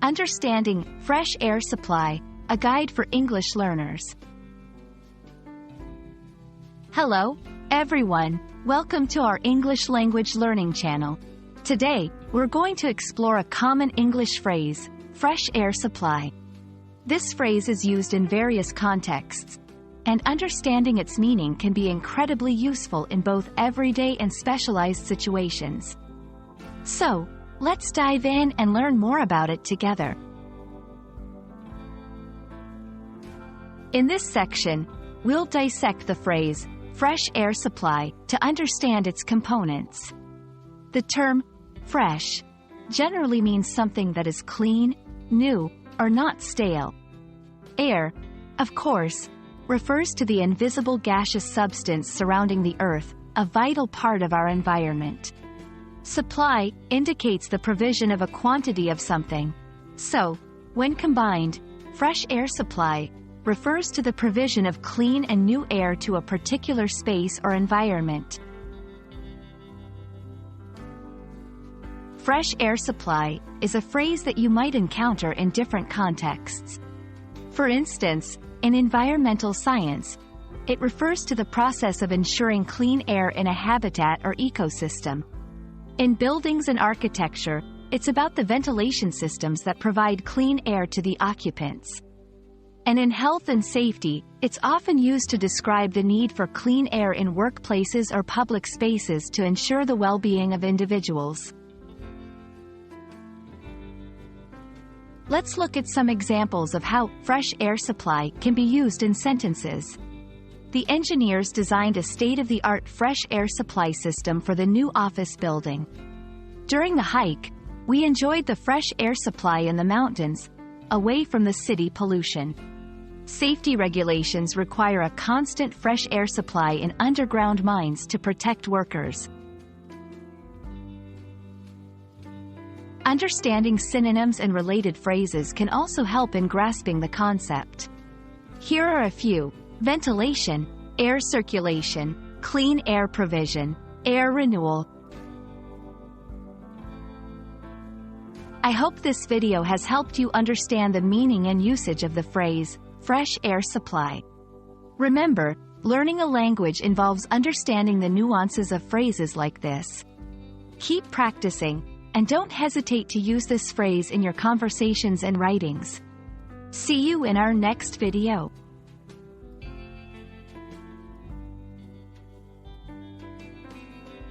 Understanding fresh air supply, a guide for English learners. Hello, everyone. Welcome to our English language learning channel. Today, we're going to explore a common English phrase, fresh air supply. This phrase is used in various contexts, and understanding its meaning can be incredibly useful in both everyday and specialized situations. So, let's dive in and learn more about it together. In this section, we'll dissect the phrase, fresh air supply, to understand its components. The term, fresh, generally means something that is clean, new, or not stale. Air, of course, refers to the invisible gaseous substance surrounding the Earth, a vital part of our environment. Supply indicates the provision of a quantity of something. So, when combined, fresh air supply refers to the provision of clean and new air to a particular space or environment. Fresh air supply is a phrase that you might encounter in different contexts. For instance, in environmental science, it refers to the process of ensuring clean air in a habitat or ecosystem. In buildings and architecture, it's about the ventilation systems that provide clean air to the occupants. And in health and safety, it's often used to describe the need for clean air in workplaces or public spaces to ensure the well-being of individuals. Let's look at some examples of how fresh air supply can be used in sentences. The engineers designed a state-of-the-art fresh air supply system for the new office building. During the hike, we enjoyed the fresh air supply in the mountains, away from the city pollution. Safety regulations require a constant fresh air supply in underground mines to protect workers. Understanding synonyms and related phrases can also help in grasping the concept. Here are a few: ventilation, air circulation, clean air provision, air renewal. I hope this video has helped you understand the meaning and usage of the phrase, fresh air supply. Remember, learning a language involves understanding the nuances of phrases like this. Keep practicing, and don't hesitate to use this phrase in your conversations and writings. See you in our next video.